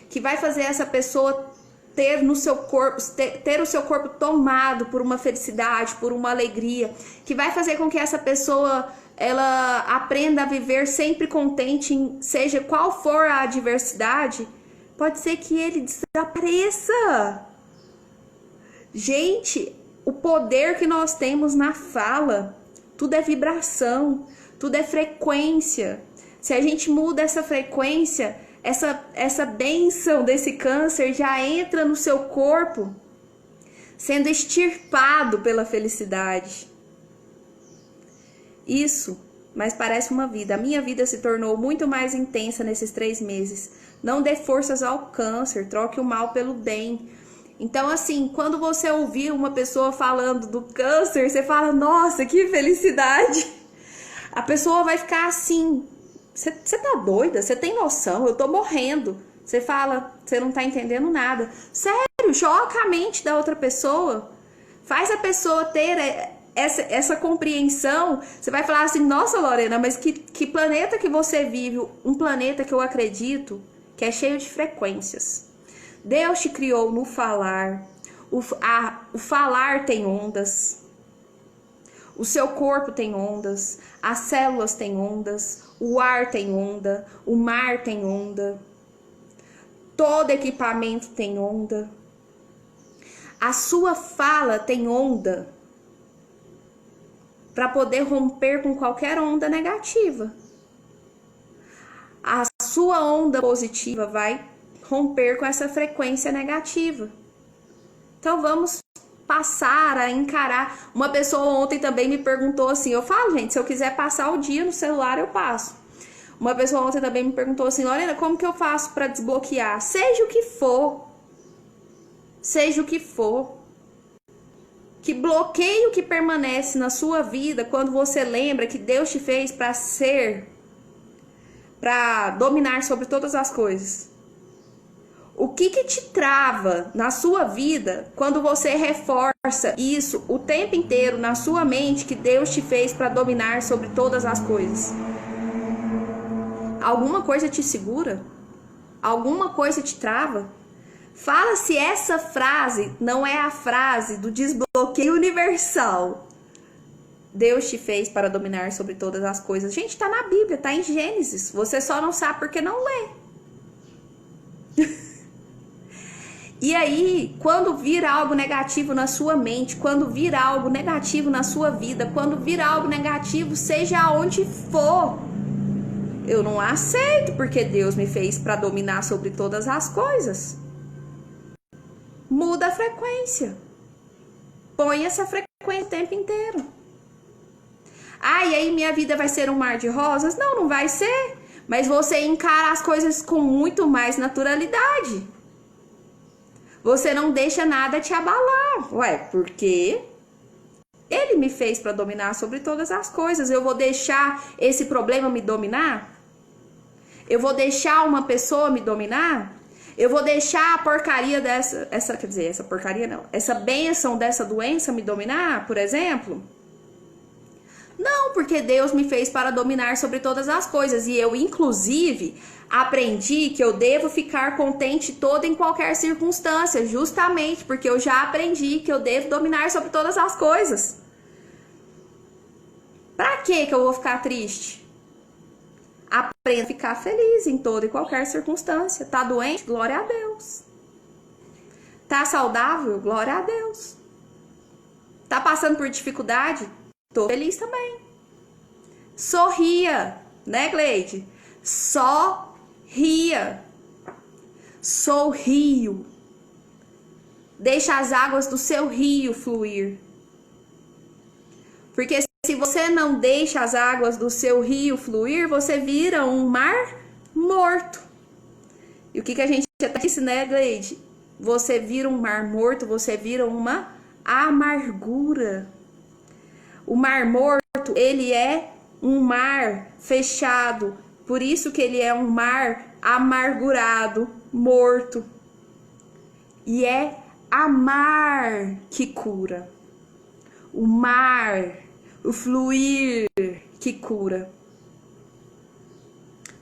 que vai fazer essa pessoa ter no seu corpo, ter o seu corpo tomado por uma felicidade, por uma alegria, que vai fazer com que essa pessoa ela aprenda a viver sempre contente, seja qual for a adversidade, pode ser que ele desapareça. Gente, o poder que nós temos na fala, tudo é vibração, tudo é frequência. Se a gente muda essa frequência, essa bênção desse câncer já entra no seu corpo, sendo extirpado pela felicidade. Isso, mas parece uma vida. A minha vida se tornou muito mais intensa nesses 3 meses. Não dê forças ao câncer, troque o mal pelo bem. Então, assim, quando você ouvir uma pessoa falando do câncer, você fala, nossa, que felicidade. A pessoa vai ficar assim, você tá doida? Você tem noção? Eu tô morrendo. Você fala, você não tá entendendo nada. Sério, choca a mente da outra pessoa. Faz a pessoa ter essa compreensão. Você vai falar assim, nossa, Lorena, mas que planeta que você vive? Um planeta que eu acredito que é cheio de frequências. Deus te criou no falar. O falar tem ondas. O seu corpo tem ondas. As células têm ondas. O ar tem onda. O mar tem onda. Todo equipamento tem onda. A sua fala tem onda para poder romper com qualquer onda negativa. A sua onda positiva vai romper com essa frequência negativa. Então vamos passar a encarar. Uma pessoa ontem também me perguntou assim, eu falo, gente, se eu quiser passar o dia no celular, eu passo. Uma pessoa ontem também me perguntou assim, Lorena, como que eu faço para desbloquear? Seja o que for. Seja o que for. Que bloqueio que permanece na sua vida quando você lembra que Deus te fez para ser, para dominar sobre todas as coisas. O que te trava na sua vida quando você reforça isso o tempo inteiro na sua mente que Deus te fez para dominar sobre todas as coisas? Alguma coisa te segura? Alguma coisa te trava? Fala se essa frase não é a frase do desbloqueio universal. Deus te fez para dominar sobre todas as coisas. Gente, tá na Bíblia, tá em Gênesis. Você só não sabe porque não lê. E aí, quando vir algo negativo na sua mente, quando vir algo negativo na sua vida, quando vir algo negativo, seja aonde for, eu não aceito porque Deus me fez para dominar sobre todas as coisas. Muda a frequência. Põe essa frequência o tempo inteiro. Ah, e aí minha vida vai ser um mar de rosas? Não, não vai ser. Mas você encara as coisas com muito mais naturalidade. Você não deixa nada te abalar. Ué, porque Ele me fez para dominar sobre todas as coisas. Eu vou deixar esse problema me dominar? Eu vou deixar uma pessoa me dominar? Eu vou deixar a porcaria essa porcaria não, essa bênção dessa doença me dominar, por exemplo? Não, porque Deus me fez para dominar sobre todas as coisas. E eu, inclusive, aprendi que eu devo ficar contente toda em qualquer circunstância, justamente porque eu já aprendi que eu devo dominar sobre todas as coisas. Pra que eu vou ficar triste? Aprenda a ficar feliz em toda e qualquer circunstância. Tá doente? Glória a Deus. Tá saudável? Glória a Deus. Tá passando por dificuldade? Tô feliz também. Sorria, né, Gleide? Só ria. Sou rio. Deixa as águas do seu rio fluir. Porque se você não deixa as águas do seu rio fluir, você vira um mar morto. E o que a gente já disse, né, Gleide? Você vira um mar morto, você vira uma amargura. O mar morto, ele é um mar fechado. Por isso que ele é um mar amargurado, morto. E é a mar que cura. O mar, o fluir que cura.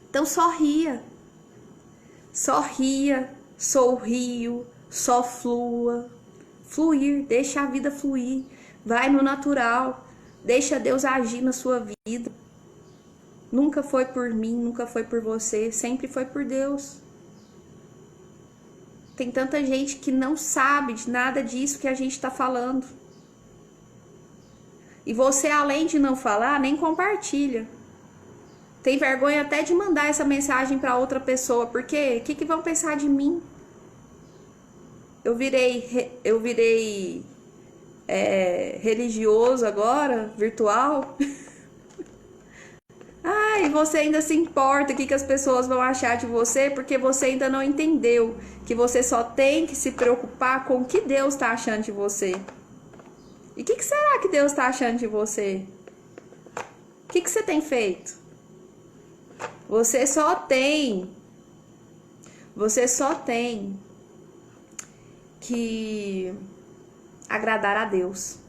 Então só ria. Só ria, sou rio, só flua. Fluir, deixa a vida fluir. Vai no natural. Deixa Deus agir na sua vida. Nunca foi por mim, nunca foi por você, sempre foi por Deus. Tem tanta gente que não sabe de nada disso que a gente está falando. E você, além de não falar, nem compartilha. Tem vergonha até de mandar essa mensagem para outra pessoa, porque o que vão pensar de mim? Eu virei religioso agora, virtual. E você ainda se importa o que as pessoas vão achar de você, porque você ainda não entendeu que você só tem que se preocupar com o que Deus está achando de você. E o que será que Deus está achando de você? O que você tem feito? Você só tem que agradar a Deus.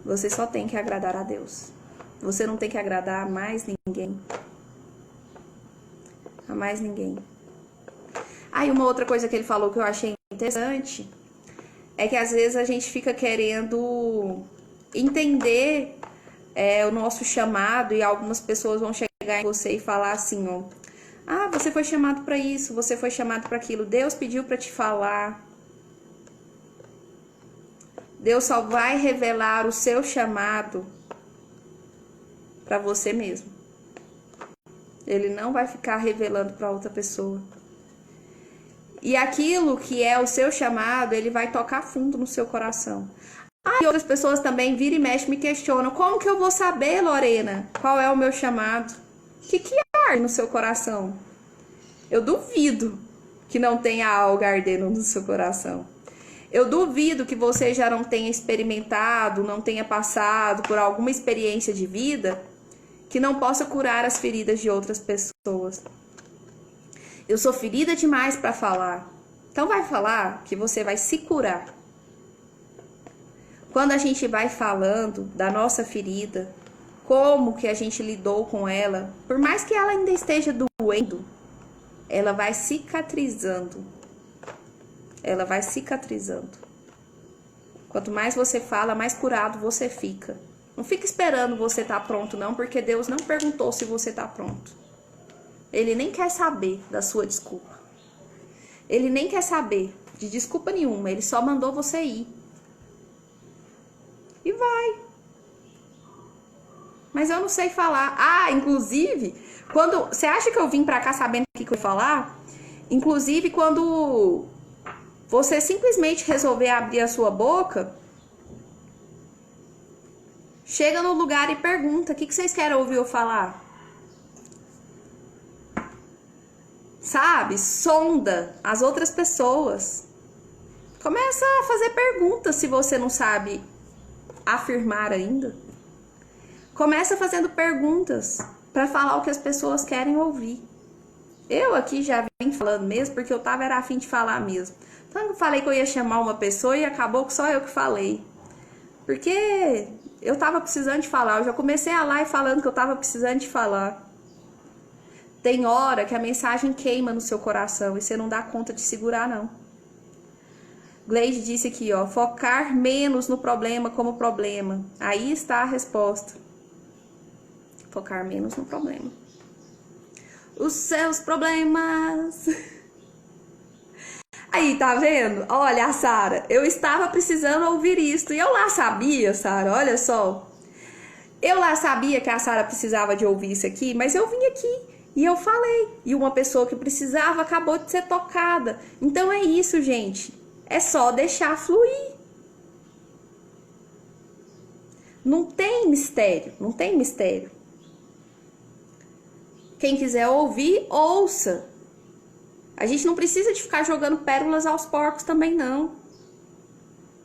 Você só tem que agradar a Deus. Você não tem que agradar a mais ninguém. A mais ninguém. Aí uma outra coisa que ele falou que eu achei interessante é que às vezes a gente fica querendo entender o nosso chamado, e algumas pessoas vão chegar em você e falar assim, ó: ah, você foi chamado para isso, você foi chamado para aquilo, Deus pediu para te falar. Deus só vai revelar o seu chamado para você mesmo. Ele não vai ficar revelando para outra pessoa. E aquilo que é o seu chamado, ele vai tocar fundo no seu coração. E outras pessoas também viram e mexem, me questionam: como que eu vou saber, Lorena, qual é o meu chamado? O que arde no seu coração? Eu duvido que não tenha algo ardendo no seu coração. Eu duvido que você já não tenha experimentado, não tenha passado por alguma experiência de vida que não possa curar as feridas de outras pessoas. Eu sou ferida demais para falar. Então vai falar que você vai se curar. Quando a gente vai falando da nossa ferida, como que a gente lidou com ela, por mais que ela ainda esteja doendo, ela vai cicatrizando. Ela vai cicatrizando. Quanto mais você fala, mais curado você fica. Não fica esperando você estar pronto, não, porque Deus não perguntou se você está pronto. Ele nem quer saber da sua desculpa. Ele nem quer saber de desculpa nenhuma. Ele só mandou você ir. E vai. Mas eu não sei falar. Ah, inclusive, quando... Você acha que eu vim pra cá sabendo o que eu ia falar? Inclusive, quando você simplesmente resolver abrir a sua boca, chega no lugar e pergunta: o que vocês querem ouvir eu falar? Sabe? Sonda as outras pessoas. Começa a fazer perguntas se você não sabe afirmar ainda. Começa fazendo perguntas para falar o que as pessoas querem ouvir. Eu aqui já vim falando mesmo, porque eu tava era a fim de falar mesmo. Então eu falei que eu ia chamar uma pessoa e acabou que só eu que falei. Porque eu tava precisando de falar. Eu já comecei a live falando que eu tava precisando de falar. Tem hora que a mensagem queima no seu coração e você não dá conta de segurar, não. Gleide disse aqui, ó, focar menos no problema como problema. Aí está a resposta. Focar menos no problema. Os seus problemas. Aí, tá vendo? Olha, Sara, eu estava precisando ouvir isso. E eu lá sabia, Sara, olha só. Eu lá sabia que a Sara precisava de ouvir isso aqui, mas eu vim aqui e eu falei. E uma pessoa que precisava acabou de ser tocada. Então é isso, gente. É só deixar fluir. Não tem mistério, não tem mistério. Quem quiser ouvir, ouça. A gente não precisa de ficar jogando pérolas aos porcos também, não.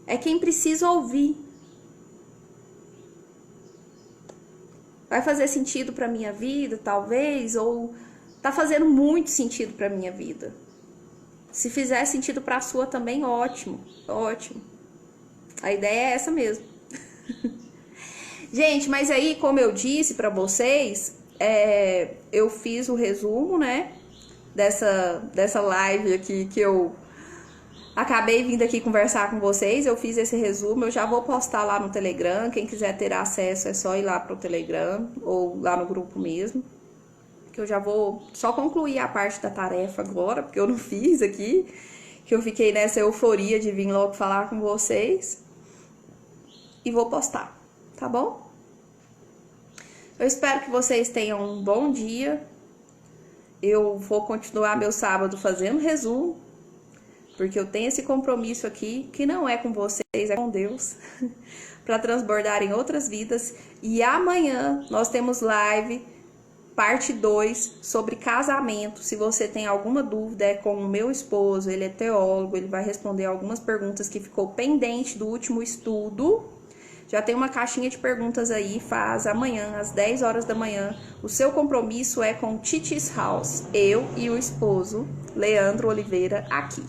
É quem precisa ouvir. Vai fazer sentido para minha vida, talvez, ou tá fazendo muito sentido para minha vida. Se fizer sentido para a sua também, ótimo, ótimo. A ideia é essa mesmo. Gente, mas aí, como eu disse para vocês, eu fiz o resumo, né, dessa live aqui que eu acabei vindo aqui conversar com vocês. Eu fiz esse resumo, eu já vou postar lá no Telegram. Quem quiser ter acesso é só ir lá pro Telegram ou lá no grupo mesmo. Que eu já vou só concluir a parte da tarefa agora, porque eu não fiz aqui, que eu fiquei nessa euforia de vir logo falar com vocês. E vou postar, tá bom? Eu espero que vocês tenham um bom dia. Eu vou continuar meu sábado fazendo resumo, porque eu tenho esse compromisso aqui, que não é com vocês, é com Deus, para transbordar em outras vidas. E amanhã nós temos live parte 2 sobre casamento. Se você tem alguma dúvida, é com o meu esposo, ele é teólogo, ele vai responder algumas perguntas que ficou pendente do último estudo. Já tem uma caixinha de perguntas aí, faz amanhã, às 10 horas da manhã. O seu compromisso é com Titi's House, eu e o esposo, Leandro Oliveira, aqui.